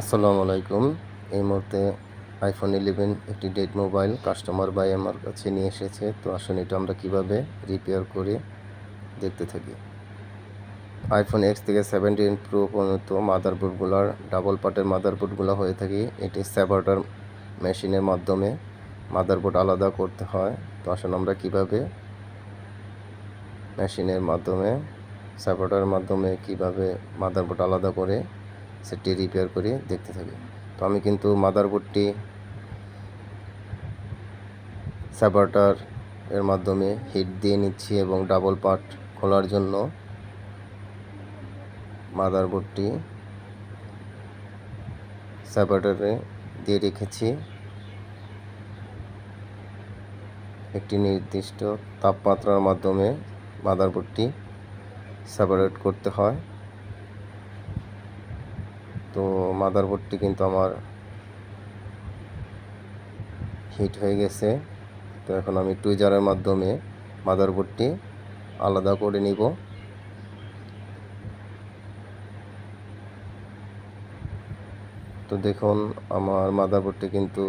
আসসালামু আলাইকুম। এই মুহূর্তে iPhone 11 একটি ডেড মোবাইল কাস্টমার ভাই আমার কাছে নিয়ে এসেছে। তো আসুন এটা আমরা কিভাবে রিপেয়ার করে দেখতে থাকি। iPhone X থেকে 17 Pro পর্যন্ত মাদারবোর্ডগুলোর ডাবল পার্টের মাদারবোর্ডগুলো হয়ে থাকে। এটি সেপারেটর মেশিনের মাধ্যমে মাদারবোর্ড আলাদা করতে হয়। তো আসুন আমরা কিভাবে মেশিনের মাধ্যমে সেপারেটরের মাধ্যমে কিভাবে মাদারবোর্ড আলাদা করে সেটি রিপেয়ার করে দেখতে থাকি। তো আমি কিন্তু মাদারবোর্ডটি সেপারেটর এর মাধ্যমে হিট দিয়ে নিচ্ছি এবং ডাবল পার্ট খোলার জন্য মাদারবোর্ডটি সেপারেটরে দিয়ে রেখেছি। একটি নির্দিষ্ট তাপমাত্রার মাধ্যমে মাদারবোর্ডটি সেপারেট করতে হয়। তো মাদারবোর্ডটি কিন্তু আমার হিট হয়ে গেছে। তো এখন আমি টুইজারের মাধ্যমে মাদারবোর্ডটি আলাদা করে নিব। তো দেখুন আমার মাদারবোর্ডটি কিন্তু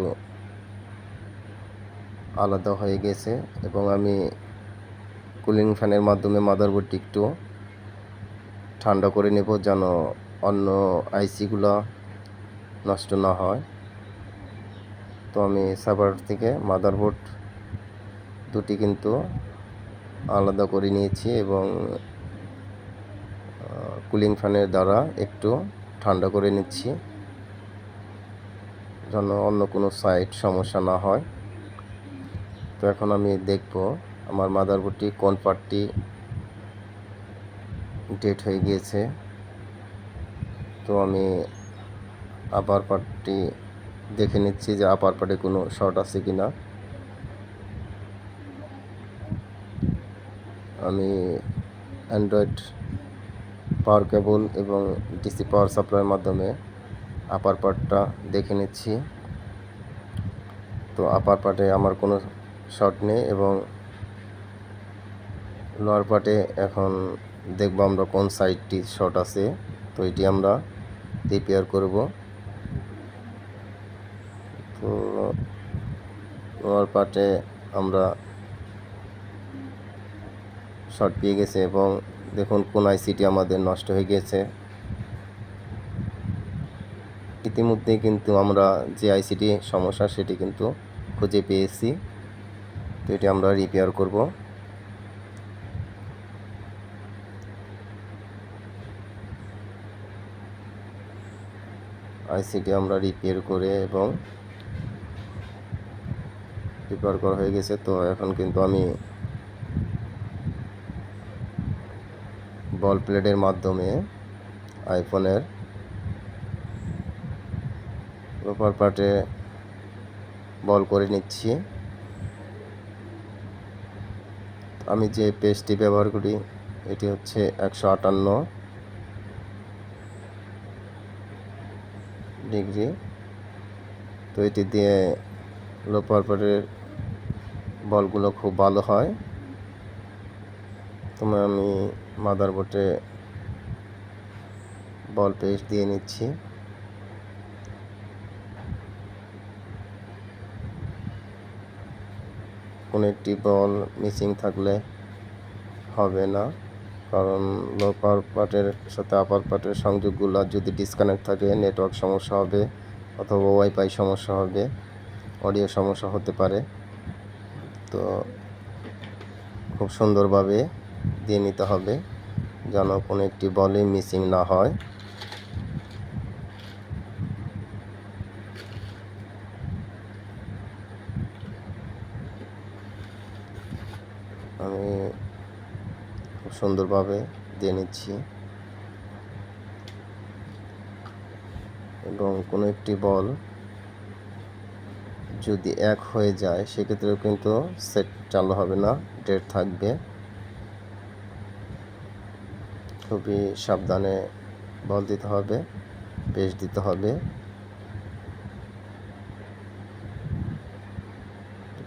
আলাদা হয়ে গেছে এবং আমি কুলিং ফ্যানের মাধ্যমে মাদারবোর্ডটি একটু ঠান্ডা করে নেব যেন অন্য আইসিগুলো নষ্ট না হয়। তো আমি সেপারেটর থেকে মাদারবোর্ড দুটি কিন্তু আলাদা করে নিয়েছি এবং কুলিং ফ্যানের দ্বারা একটু ঠান্ডা করে নিচ্ছি যেন অন্য কোনো সাইড সমস্যা না হয়। তো এখন আমি দেখব আমার মাদারবোর্ডটি কোন পার্টটি ডেড হয়ে গিয়েছে। তো আমি আপার পার্টটি দেখে নিচ্ছি যে আপার পার্টে কোনো শর্ট আছে কিনা। আমি অ্যান্ড্রয়েড পাওয়ার কেবল এবং ডিসি পাওয়ার সাপ্লাইয়ের মাধ্যমে আপার পার্টটা দেখে নিচ্ছি। তো আপার পার্টে আমার কোনো শর্ট নেই এবং লোয়ার পার্টে এখন দেখব আমরা কোন সাইডটি শর্ট আছে। তো এটি আমরা রিপেয়ার করব। তো লোয়ার পার্টে আমরা শর্ট পেয়ে গেছে এবং দেখুন কোন আইসিটি আমাদের নষ্ট হয়ে গেছে। ইতিমধ্যে কিন্তু আমরা যে আইসিটি সমস্যা সেটি কিন্তু খুঁজে পেয়েছি। তো এটি আমরা রিপেয়ার করব। আইসিটি আমরা রিপেয়ার করে এবং রিপেয়ার করা হয়ে গেছে। তো এখন কিন্তু আমি বল প্লেটের মাধ্যমে আইফোনের লোপার পার্টে বল করে নিচ্ছি। আমি যে পেজটি ব্যবহার করি এটি হচ্ছে 158 ডিগ্রি। তো এটি দিয়ে লোপার পার্টের বলগুলো খুব ভালো হয়। তো আমি মাদারবোর্ডে বল পেস্ট দিয়ে নিচ্ছি। কোনো একটি বল মিসিং থাকলে হবে না, কারণ লোপার পার্টের সাথে আপার পার্টের সংযোগগুলো যদি ডিসকানেক্ট থাকে নেটওয়ার্ক সমস্যা হবে অথবা ওয়াইফাই সমস্যা হবে, অডিও সমস্যা হতে পারে। তো খুব সুন্দরভাবে দিয়ে নিতে হবে যেন কোনো একটি বলই মিসিং না হয়। আমি খুব সুন্দরভাবে দিয়ে নিচ্ছি এবং কোনো একটি বল যদি এক হয়ে যায় সেক্ষেত্রেও কিন্তু সেট চালু হবে না, ডেড থাকবে। খুবই সাবধানে বল দিতে হবে, পেস্ট দিতে হবে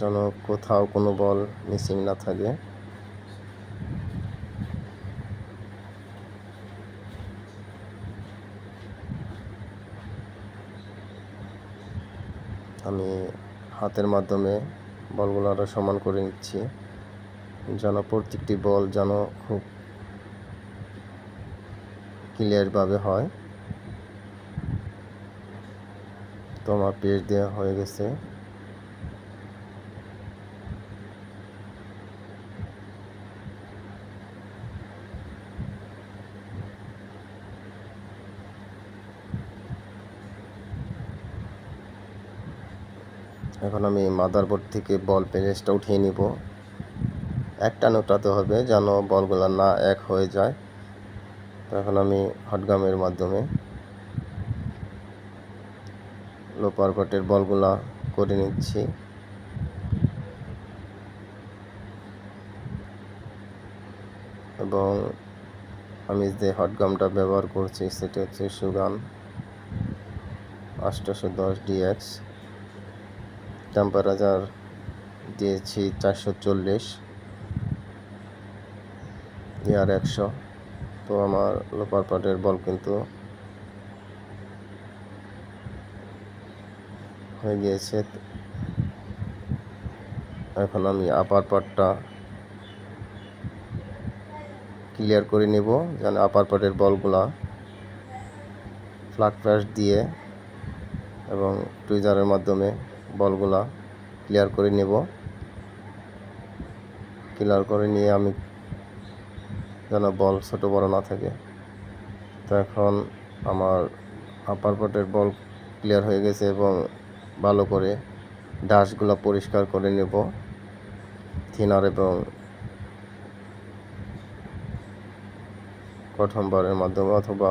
যেন কোথাও কোনো বল মিসিং না থাকে। আমি হাতের মাধ্যমে বলগুলো আরও সমান করে নিচ্ছি, যেন প্রত্যেকটি বল যেন খুব ক্লিয়ারভাবে হয়। তো আমার পেজ দেওয়া হয়ে গেছে। এখন আমি মাদারবোর্ড থেকে বল পেজটা উঠিয়ে নিব। একটা নোটাতে হবে যেন বলগুলো না এক হয়ে যায়। তো এখন আমি হটগামের মাধ্যমে লো পাওয়ার পার্টের বলগুলা করে নিচ্ছি। এবং আমি যে হটগামটা ব্যবহার করছি সেটা হচ্ছে সুগান 810 DX, টেম্পারেচার দিয়েছি 440, ইয়ার 100। তো আমার লোপার পার্টের বল কিন্তু হয়ে গিয়েছে। এখন আমি আপার পার্টটা ক্লিয়ার করে নেব, যেন আপার পার্টের বলগুলা ফ্ল্যাট প্রেস দিয়ে এবং টুইজারের মাধ্যমে বলগুলা ক্লিয়ার করে নেব। ক্লিয়ার করে নিয়ে আমি যেন বল ছোটো বড় না থাকে। তো এখন আমার আপার পার্টের বল ক্লিয়ার হয়ে গেছে এবং ভালো করে ডাশগুলো পরিষ্কার করে নেব থিনার এবং কটন বারের মাধ্যমে অথবা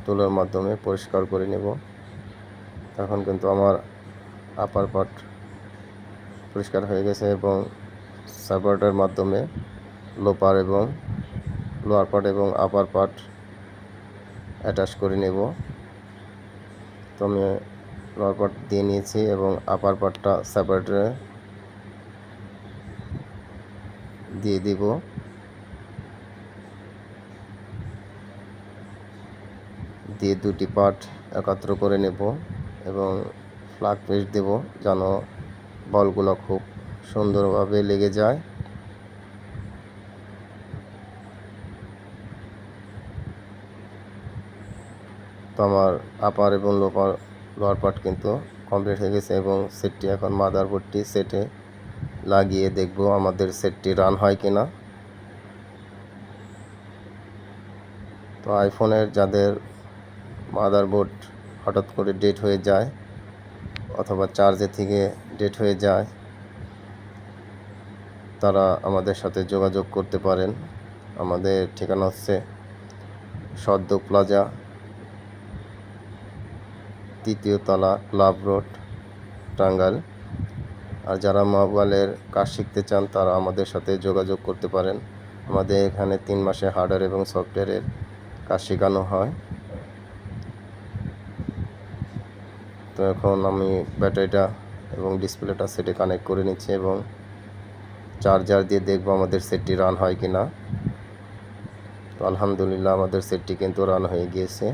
তুলোর মাধ্যমে পরিষ্কার করে নেব। এখন কিন্তু আমার আপার পার্ট পরিষ্কার হয়ে গেছে এবং সাপোর্টের মাধ্যমে লোপার এবং লোয়ার পার্ট এবং আপার পার্ট অ্যাটাচ করে নেব। তো আমি লোয়ার পার্ট দিয়ে নিয়েছি এবং আপার পার্টটা সেপারেটরে দিয়ে দিব। দিয়ে দুটি পার্ট একত্র করে নেব এবং ফ্ল্যাগ প্রেস দেব যেন বলগুলো খুব সুন্দরভাবে লেগে যায়। তো আমার আপার এবং লোয়ার পার্ট কিন্তু কমপ্লিট হয়ে গেছে এবং সেটটি এখন মাদারবোর্ডটি সেটে লাগিয়ে দেখব আমাদের সেটটি রান হয় কিনা। তো আইফোনের যাদের মাদারবোর্ড হঠাৎ করে ডেট হয়ে যায় অথবা চার্জের থেকে ডেট হয়ে যায়, তারা আমাদের সাথে যোগাযোগ করতে পারেন। আমাদের ঠিকানা হচ্ছে সদ্য প্লাজা, 3য় তলা, ক্লাব রোড, টাঙ্গাইল। আর যারা মোবাইলের কাজ শিখতে চান তারা আমাদের সাথে যোগাযোগ করতে পারেন। আমাদের এখানে 3 মাসে হার্ডওয়্যার এবং সফটওয়্যারের কাজ শেখানো হয়। তো এখন আমি ব্যাটারিটা এবং ডিসপ্লেটা সেটে কানেক্ট করে নিচ্ছি এবং চার্জার দিয়ে দেখব আমাদের সেটটি রান হয় কি না। তো আলহামদুলিল্লাহ আমাদের সেটটি কিন্তু রান হয়ে গিয়েছে।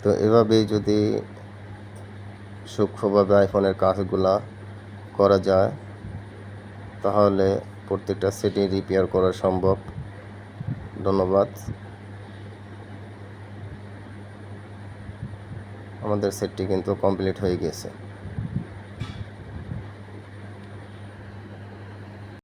তো এভাবেই যদি সূক্ষ্মভাবে আইফোনের কাজগুলা করা যায় তাহলে প্রত্যেকটা সেটই রিপেয়ার করা সম্ভব। ধন্যবাদ। আমাদের সেটটি কিন্তু কমপ্লিট হয়ে গেছে।